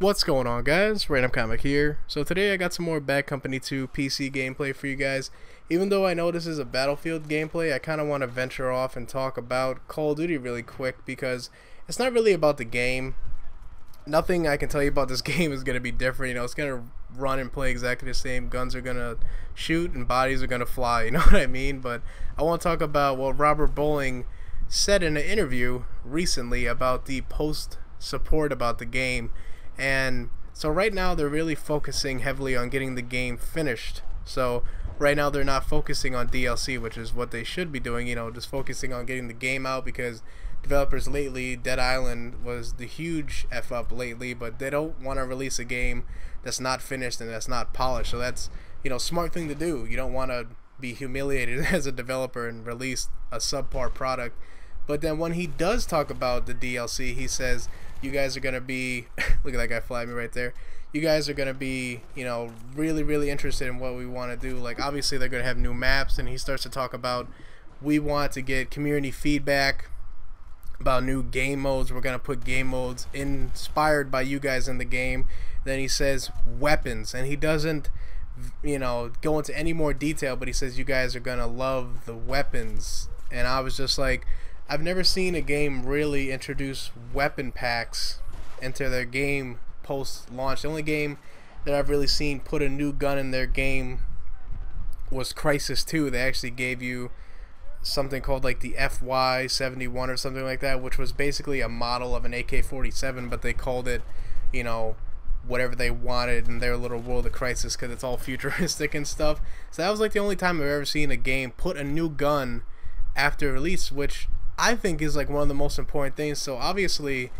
What's going on, guys? Random Comic here. So today I got some more Bad Company 2 PC gameplay for you guys. Even though I know this is a Battlefield gameplay, I kind of want to venture off and talk about Call of Duty really quick because it's not really about the game. Nothing I can tell you about this game is going to be different. You know, it's going to run and play exactly the same. Guns are going to shoot and bodies are going to fly, you know what I mean? But I want to talk about what Robert Bowling said in an interview recently about the post support about the game. And so right now they're really focusing heavily on getting the game finished. So right now they're not focusing on DLC, which is what they should be doing, you know, just focusing on getting the game out, because developers lately, Dead Island was the huge F up lately, but they don't want to release a game that's not finished and that's not polished. So that's, you know, smart thing to do. You don't want to be humiliated as a developer and release a subpar product. But then when he does talk about the DLC, he says, you guys are going to be, look at that guy flying me right there, you guys are going to be, you know, really interested in what we want to do. Like, obviously they're going to have new maps, and he starts to talk about, we want to get community feedback about new game modes. We're going to put game modes inspired by you guys in the game. Then he says weapons, and he doesn't, you know, go into any more detail, but he says you guys are going to love the weapons. And I was just like, I've never seen a game really introduce weapon packs into their game post-launch. The only game that I've really seen put a new gun in their game was Crysis 2. They actually gave you something called like the FY71 or something like that, which was basically a model of an AK-47, but they called it, you know, whatever they wanted in their little world of Crysis, because it's all futuristic and stuff. So that was like the only time I've ever seen a game put a new gun after release, which I think is like one of the most important things. So obviously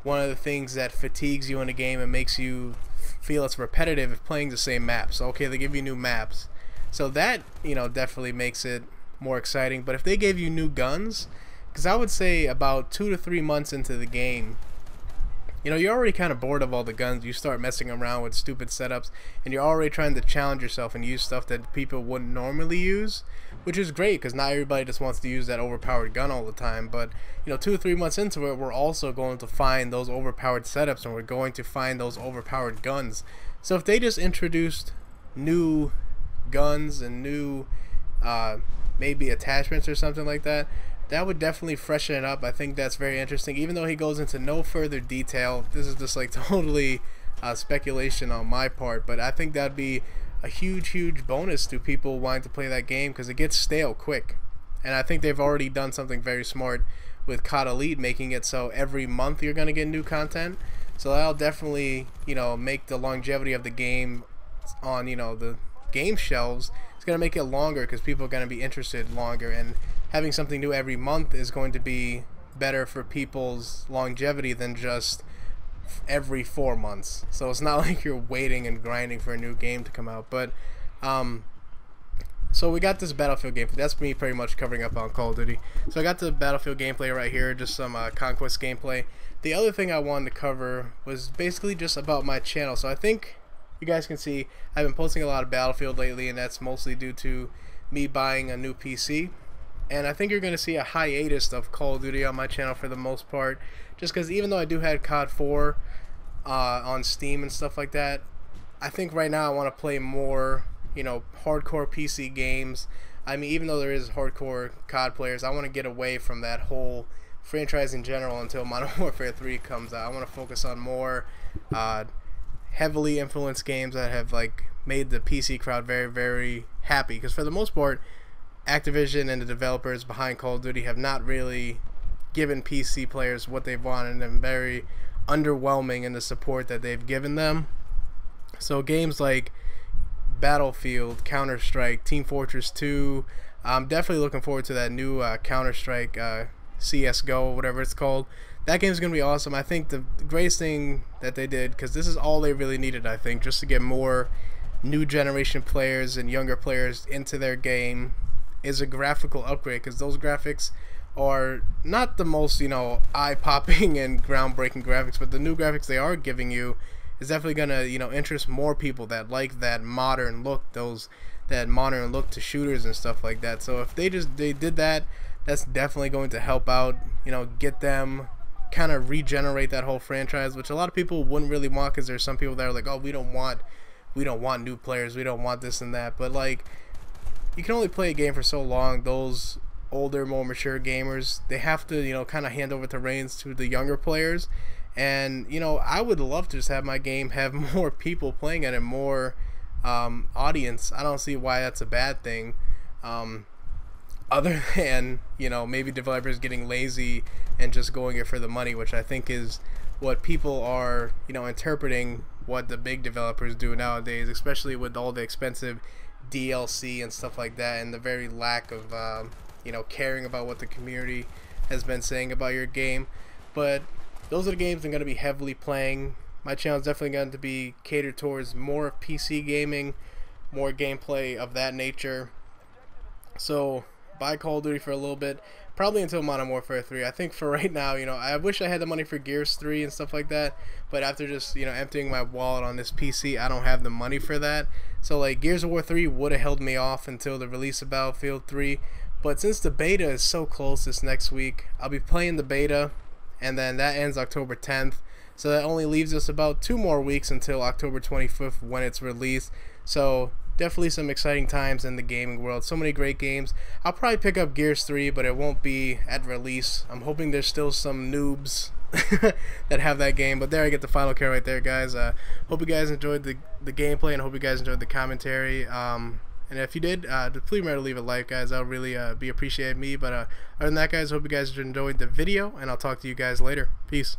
one of the things that fatigues you in a game and makes you feel it's repetitive is playing the same maps. So, okay, they give you new maps, so that, you know, definitely makes it more exciting. But if they gave you new guns, because I would say about 2 to 3 months into the game, you know, you're already kind of bored of all the guns. You start messing around with stupid setups, and you're already trying to challenge yourself and use stuff that people wouldn't normally use, which is great because not everybody just wants to use that overpowered gun all the time. But, you know, 2 or 3 months into it, we're also going to find those overpowered setups, and we're going to find those overpowered guns. So if they just introduced new guns and new maybe attachments or something like that, that would definitely freshen it up. I think that's very interesting. Even though he goes into no further detail, this is just like totally speculation on my part, but I think that'd be a huge bonus to people wanting to play that game, because it gets stale quick. And I think they've already done something very smart with COD Elite, making it so every month you're going to get new content. So that'll definitely, you know, make the longevity of the game on, you know, the game shelves. It's going to make it longer because people are going to be interested longer, and having something new every month is going to be better for people's longevity than just every 4 months. So it's not like you're waiting and grinding for a new game to come out. But so we got this Battlefield gameplay. That's me pretty much covering up on Call of Duty. So I got the Battlefield gameplay right here, just some Conquest gameplay. The other thing I wanted to cover was basically just about my channel. So I think you guys can see I've been posting a lot of Battlefield lately, and that's mostly due to me buying a new PC. And I think you're going to see a hiatus of Call of Duty on my channel for the most part, just because even though I do have COD 4 on Steam and stuff like that, I think right now I want to play more, you know, hardcore PC games. I mean, even though there is hardcore COD players, I want to get away from that whole franchise in general until Modern Warfare 3 comes out. I want to focus on more heavily influenced games that have like made the PC crowd very happy, because for the most part Activision and the developers behind Call of Duty have not really given PC players what they've wanted, and very underwhelming in the support that they've given them. So games like Battlefield, Counter-Strike, Team Fortress 2, I'm definitely looking forward to that new Counter-Strike, CSGO, whatever it's called. That game's going to be awesome. I think the greatest thing that they did, because this is all they really needed, I think, just to get more new generation players and younger players into their game, is a graphical upgrade, because those graphics are not the most, you know, eye-popping and groundbreaking graphics, but the new graphics they are giving you is definitely gonna, you know, interest more people that like that modern look, that modern look to shooters and stuff like that. So if they did that, that's definitely going to help out, you know, get them kind of regenerate that whole franchise, which a lot of people wouldn't really want, because there's some people that are like, oh, we don't want new players, we don't want this and that. But like, you can only play a game for so long. Those older, more mature gamers, they have to, you know, kind of hand over the reins to the younger players. And you know, I would love to just have my game have more people playing it and more audience. I don't see why that's a bad thing, other than, you know, maybe developers getting lazy and just going it for the money, which I think is what people are, you know, interpreting what the big developers do nowadays, especially with all the expensive DLC and stuff like that, and the very lack of you know, caring about what the community has been saying about your game. But those are the games I'm going to be heavily playing. My channel is definitely going to be catered towards more PC gaming, more gameplay of that nature. So buy Call of Duty for a little bit, probably until Modern Warfare 3. I think for right now, you know, I wish I had the money for Gears 3 and stuff like that, but after just, you know, emptying my wallet on this PC, I don't have the money for that. So like, Gears of War 3 would have held me off until the release of Battlefield 3, but since the beta is so close this next week, I'll be playing the beta, and then that ends October 10th. So that only leaves us about 2 more weeks until October 25th when it's released. So definitely some exciting times in the gaming world. So many great games. I'll probably pick up Gears 3, but it won't be at release. I'm hoping there's still some noobs that have that game. But there, I get the final kill right there, guys. Hope you guys enjoyed the gameplay, and hope you guys enjoyed the commentary. And if you did, please remember to leave a like, guys. That'll really be appreciated me. But other than that, guys, hope you guys enjoyed the video, and I'll talk to you guys later. Peace.